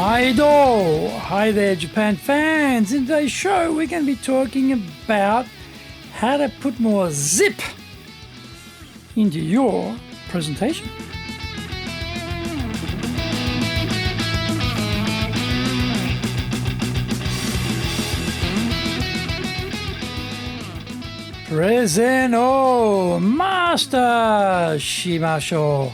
Maido! Hi there, Japan fans. In today's show, we're going to be talking about how to put more zip into your presentation. Preseno Master Shimasho.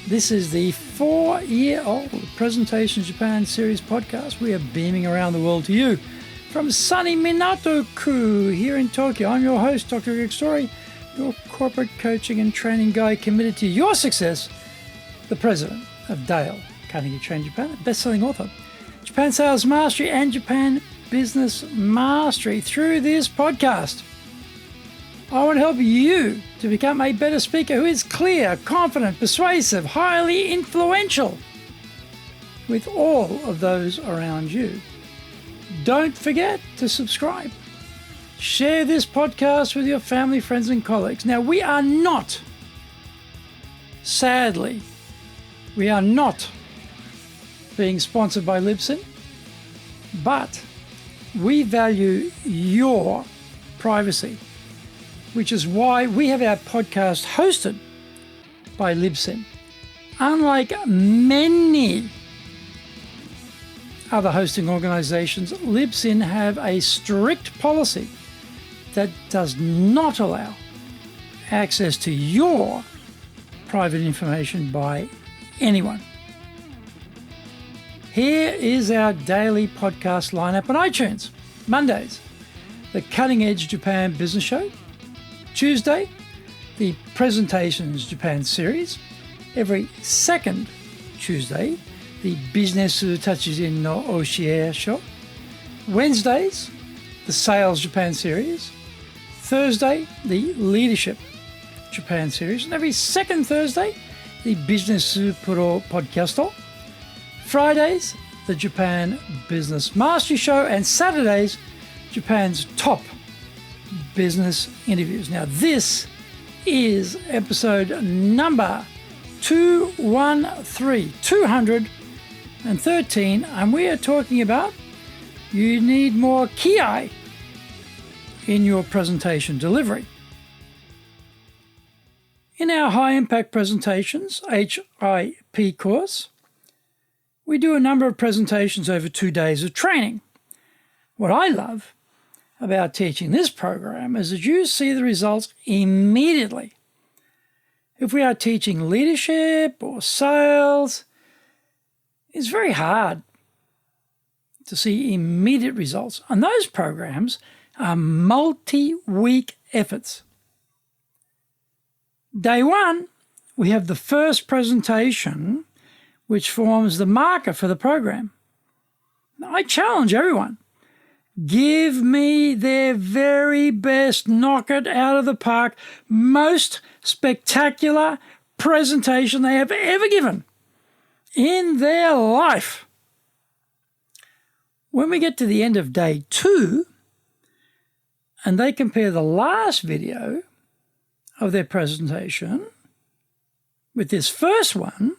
This is the 4-year-old Presentation Japan series podcast. We are beaming around the world to you from sunny Minato-ku here in Tokyo. I'm your host, Dr. Rick Story, your corporate coaching and training guy committed to your success, the president of Dale Carnegie Train Japan, a best-selling author, Japan Sales Mastery and Japan Business Mastery. Through this podcast, I want to help you to become a better speaker who is clear, confident, persuasive, highly influential with all of those around you. Don't forget to subscribe. Share this podcast with your family, friends, and colleagues. Now, sadly, we are not being sponsored by Libsyn, but we value your privacy, which is why we have our podcast hosted by Libsyn. Unlike many other hosting organizations, Libsyn have a strict policy that does not allow access to your private information by anyone. Here is our daily podcast lineup on iTunes. Mondays, the Cutting Edge Japan Business Show. Tuesday, the Presentations Japan series. Every second Tuesday, the Business Tachijin no Oshie show. Wednesdays, the Sales Japan series. Thursday, the Leadership Japan series. And every second Thursday, the Business Puro Podcast. Fridays, the Japan Business Mastery show. And Saturdays, Japan's top business interviews. Now, this is episode number 213, and we are talking about you need more Kiai in your presentation delivery. In our High Impact Presentations HIP course, we do a number of presentations over 2 days of training. What I love about teaching this program is that you see the results immediately. If we are teaching leadership or sales, it's very hard to see immediate results. And those programs are multi-week efforts. Day one, we have the first presentation, which forms the marker for the program. Now, I challenge everyone. Give me their very best, knock it out of the park, most spectacular presentation they have ever given in their life. When we get to the end of day 2, and they compare the last video of their presentation with this first one,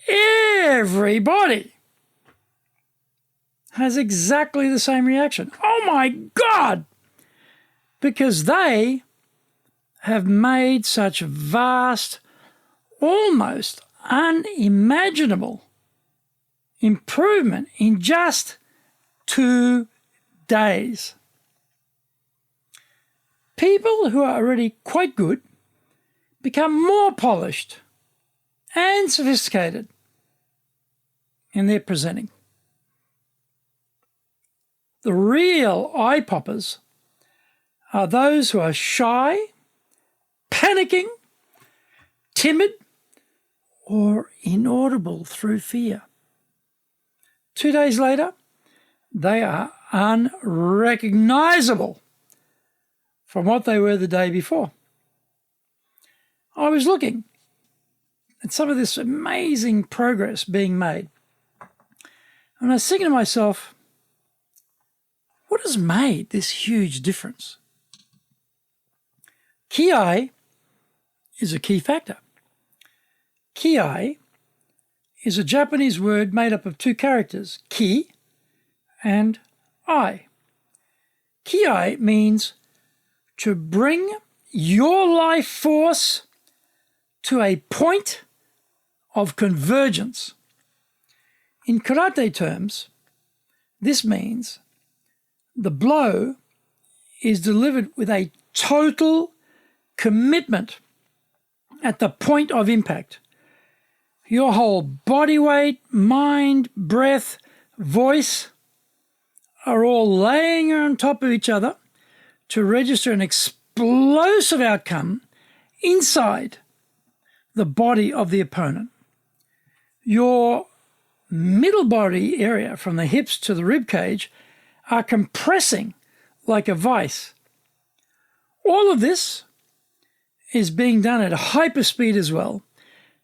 everybody has exactly the same reaction. Oh my God! Because they have made such vast, almost unimaginable improvement in just 2 days. People who are already quite good become more polished and sophisticated in their presenting. The real eye-poppers are those who are shy, panicking, timid, or inaudible through fear. 2 days later, they are unrecognisable from what they were the day before. I was looking at some of this amazing progress being made, and I was thinking to myself, what has made this huge difference? Kiai is a key factor. Kiai is a Japanese word made up of two characters, ki and ai. Kiai means to bring your life force to a point of convergence. In karate terms, this means the blow is delivered with a total commitment at the point of impact. Your whole body weight, mind, breath, voice are all laying on top of each other to register an explosive outcome inside the body of the opponent. Your middle body area from the hips to the rib cage are compressing like a vice. All of this is being done at hyperspeed as well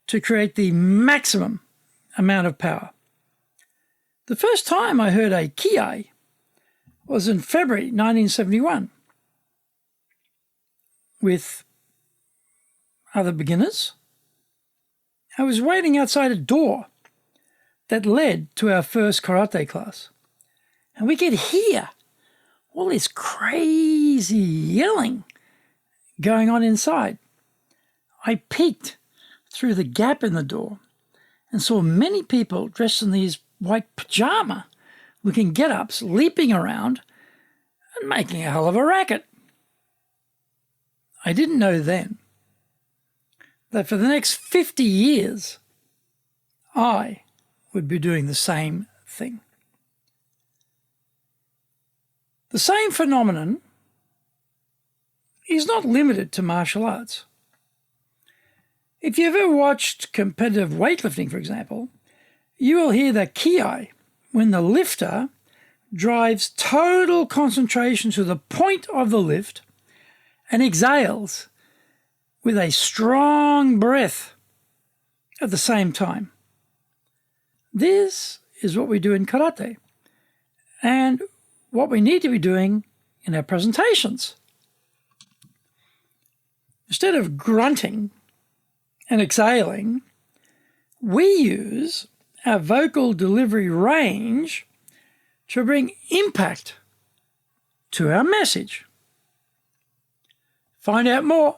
to create the maximum amount of power. The first time I heard a Kiai was in February 1971 with other beginners. I was waiting outside a door that led to our first karate class, and we could hear all this crazy yelling going on inside. I peeked through the gap in the door and saw many people dressed in these white pajama-looking get-ups leaping around and making a hell of a racket. I didn't know then that for the next 50 years, I would be doing the same thing. The same phenomenon is not limited to martial arts. If you've ever watched competitive weightlifting, for example, you will hear the Kiai when the lifter drives total concentration to the point of the lift and exhales with a strong breath at the same time. This is what we do in karate and what we need to be doing in our presentations. Instead of grunting and exhaling, we use our vocal delivery range to bring impact to our message. Find out more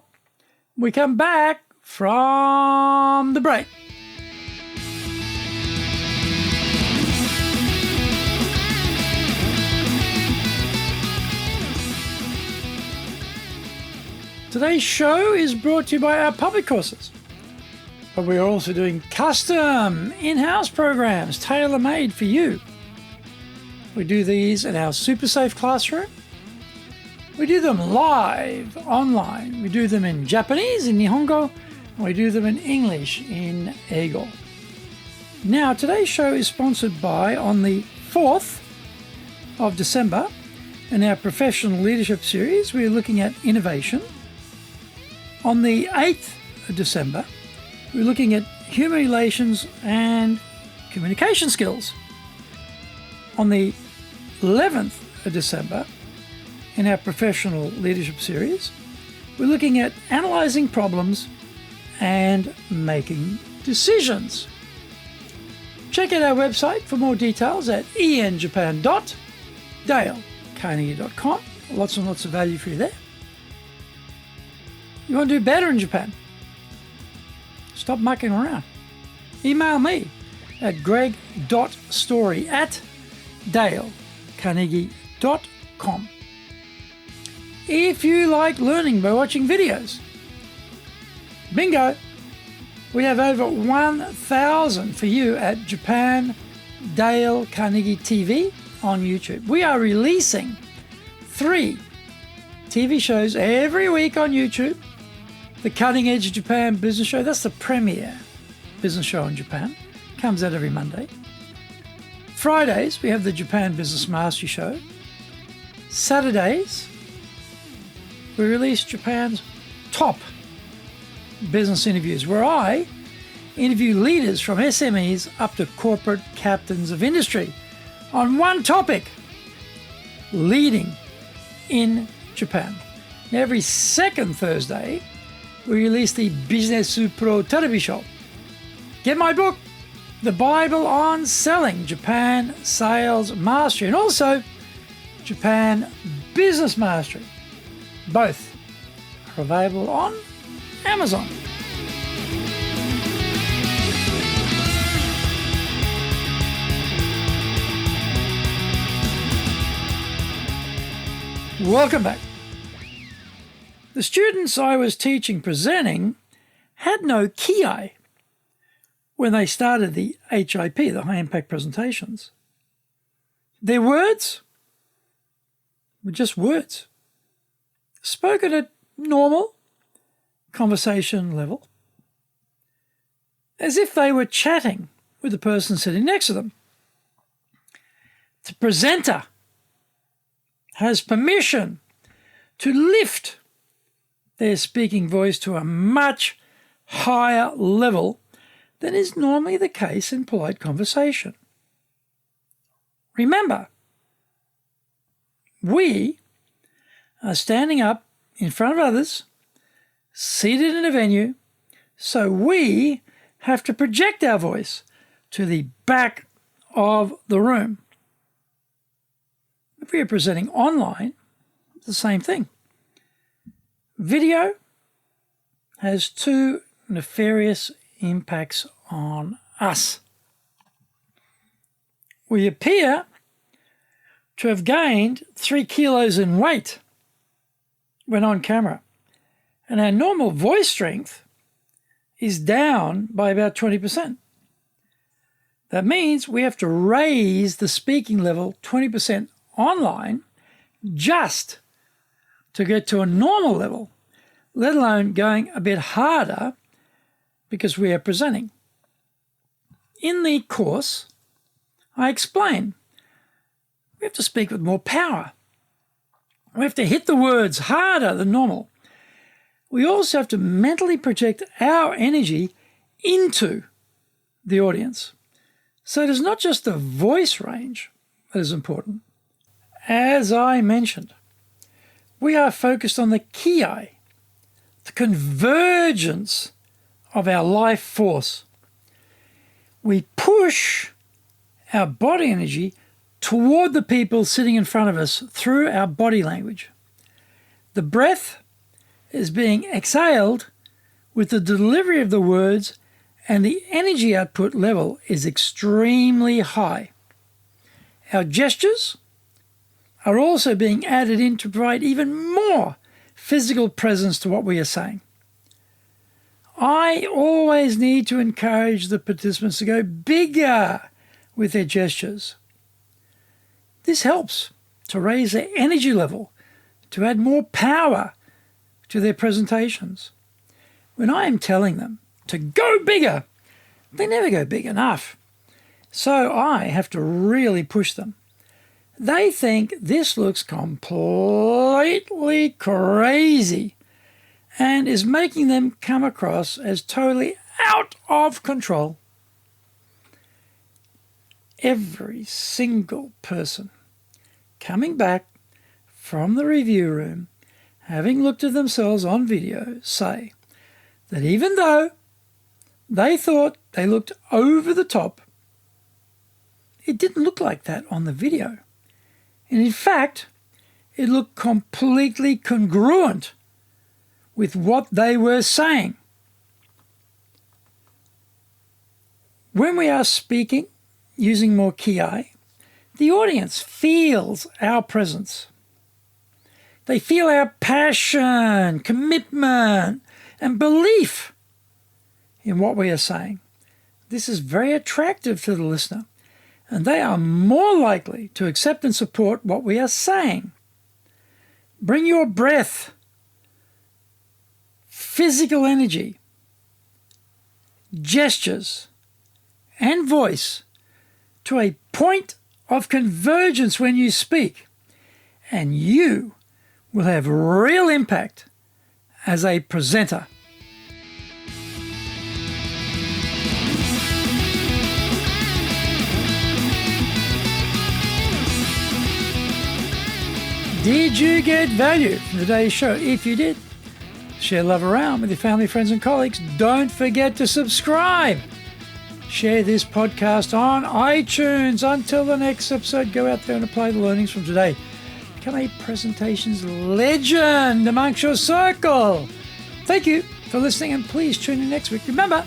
when we come back from the break. Today's show is brought to you by our public courses, but we are also doing custom in-house programs tailor-made for you. We do these in our super safe classroom. We do them live online. We do them in Japanese, in Nihongo, and we do them in English, in Eigo. Now, today's show is sponsored by, on the 4th of December, in our professional leadership series, we are looking at innovation. On the 8th of December, we're looking at human relations and communication skills. On the 11th of December, in our professional leadership series, we're looking at analysing problems and making decisions. Check out our website for more details at enjapan.dalecarnegie.com. Lots and lots of value for you there. You want to do better in Japan? Stop mucking around. Email me at greg.story@dalecarnegie.com. If you like learning by watching videos, bingo! We have over 1,000 for you at Japan Dale Carnegie TV on YouTube. We are releasing 3 TV shows every week on YouTube. The Cutting Edge Japan Business Show, that's the premier business show in Japan. Comes out every Monday. Fridays, we have the Japan Business Mastery Show. Saturdays, we release Japan's top business interviews, where I interview leaders from SMEs up to corporate captains of industry on one topic: leading in Japan. Now, every second Thursday, we release the Business Pro Television Show. Get my book, the Bible on Selling Japan Sales Mastery, and also Japan Business Mastery. Both are available on Amazon. Welcome back. The students I was teaching presenting had no Kiai when they started the HIP, the High Impact Presentations. Their words were just words, spoken at normal conversation level, as if they were chatting with the person sitting next to them. The presenter has permission to lift their speaking voice to a much higher level than is normally the case in polite conversation. Remember, we are standing up in front of others, seated in a venue, so we have to project our voice to the back of the room. If we are presenting online, it's the same thing. Video has two nefarious impacts on us. We appear to have gained 3 kilos in weight when on camera, and our normal voice strength is down by about 20%. That means we have to raise the speaking level 20% online just to get to a normal level, let alone going a bit harder because we are presenting. In the course, I explain we have to speak with more power. We have to hit the words harder than normal. We also have to mentally project our energy into the audience. So it is not just the voice range that is important. As I mentioned, we are focused on the Kiai, the convergence of our life force. We push our body energy toward the people sitting in front of us through our body language. The breath is being exhaled with the delivery of the words, and the energy output level is extremely high. Our gestures are also being added in to provide even more physical presence to what we are saying. I always need to encourage the participants to go bigger with their gestures. This helps to raise their energy level, to add more power to their presentations. When I am telling them to go bigger, they never go big enough. So I have to really push them. They think this looks completely crazy and is making them come across as totally out of control. Every single person coming back from the review room, having looked at themselves on video, say that even though they thought they looked over the top, it didn't look like that on the video. And in fact, it looked completely congruent with what they were saying. When we are speaking using more Kiai, the audience feels our presence. They feel our passion, commitment, and belief in what we are saying. This is very attractive to the listener, and they are more likely to accept and support what we are saying. Bring your breath, physical energy, gestures, and voice to a point of convergence when you speak, and you will have real impact as a presenter. Did you get value from today's show? If you did, share love around with your family, friends, and colleagues. Don't forget to subscribe. Share this podcast on iTunes. Until the next episode, go out there and apply the learnings from today. Become a presentations legend amongst your circle. Thank you for listening, and please tune in next week. Remember,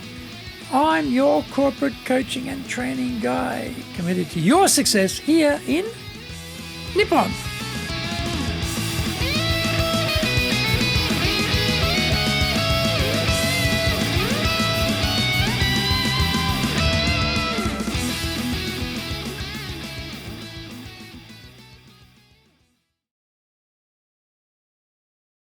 I'm your corporate coaching and training guy, committed to your success here in Nippon.